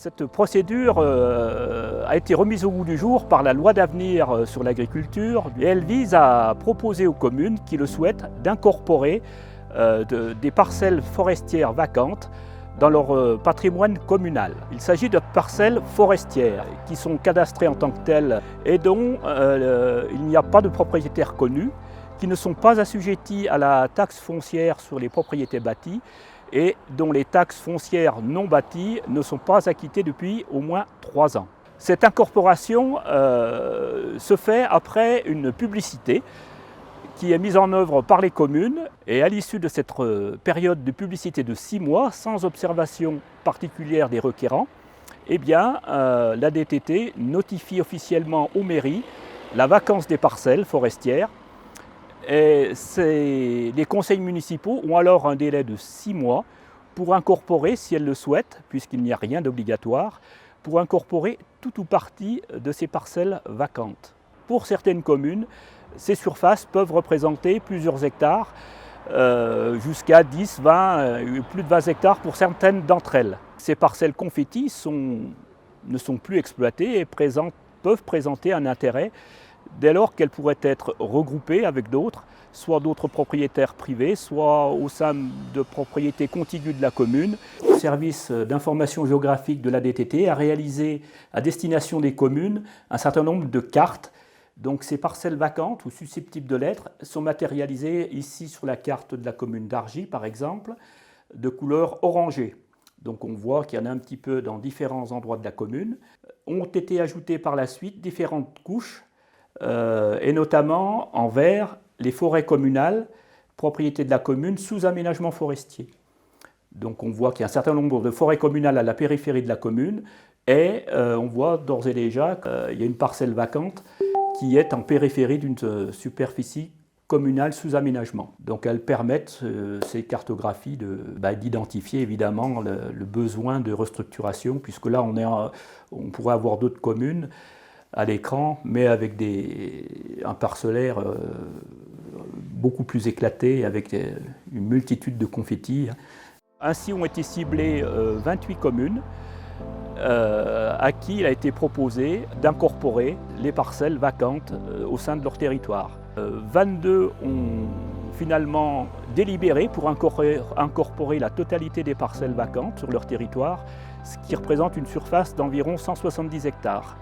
Cette procédure a été remise au goût du jour par la loi d'avenir sur l'agriculture et elle vise à proposer aux communes qui le souhaitent d'incorporer des parcelles forestières vacantes dans leur patrimoine communal. Il s'agit de parcelles forestières qui sont cadastrées en tant que telles et dont il n'y a pas de propriétaire connu, qui ne sont pas assujettis à la taxe foncière sur les propriétés bâties et dont les taxes foncières non bâties ne sont pas acquittées depuis au moins 3 ans. Cette incorporation se fait après une publicité qui est mise en œuvre par les communes et à l'issue de cette période de publicité de 6 mois, sans observation particulière des requérants, eh bien, la DTT notifie officiellement aux mairies la vacance des parcelles forestières. Et les conseils municipaux ont alors un délai de 6 mois pour incorporer, si elles le souhaitent, puisqu'il n'y a rien d'obligatoire, pour incorporer tout ou partie de ces parcelles vacantes. Pour certaines communes, ces surfaces peuvent représenter plusieurs hectares, jusqu'à 10, 20, plus de 20 hectares pour certaines d'entre elles. Ces parcelles confettis ne sont plus exploitées et peuvent présenter un intérêt dès lors qu'elles pourraient être regroupées avec d'autres, soit d'autres propriétaires privés, soit au sein de propriétés contiguës de la commune. Le service d'information géographique de la DTT a réalisé à destination des communes un certain nombre de cartes. Donc ces parcelles vacantes ou susceptibles de l'être sont matérialisées ici sur la carte de la commune d'Argy par exemple, de couleur orangée. Donc on voit qu'il y en a un petit peu dans différents endroits de la commune. Ont été ajoutées par la suite différentes couches et notamment en vert les forêts communales, propriété de la commune sous aménagement forestier. Donc on voit qu'il y a un certain nombre de forêts communales à la périphérie de la commune et on voit d'ores et déjà qu'il y a une parcelle vacante qui est en périphérie d'une superficie communale sous aménagement. Donc elles permettent, ces cartographies, d'identifier évidemment le besoin de restructuration, puisque là on pourrait avoir d'autres communes à l'écran, mais avec un parcellaire beaucoup plus éclaté, avec une multitude de confettis. Ainsi ont été ciblées 28 communes à qui il a été proposé d'incorporer les parcelles vacantes au sein de leur territoire. 22 ont finalement délibéré pour incorporer la totalité des parcelles vacantes sur leur territoire, ce qui représente une surface d'environ 170 hectares.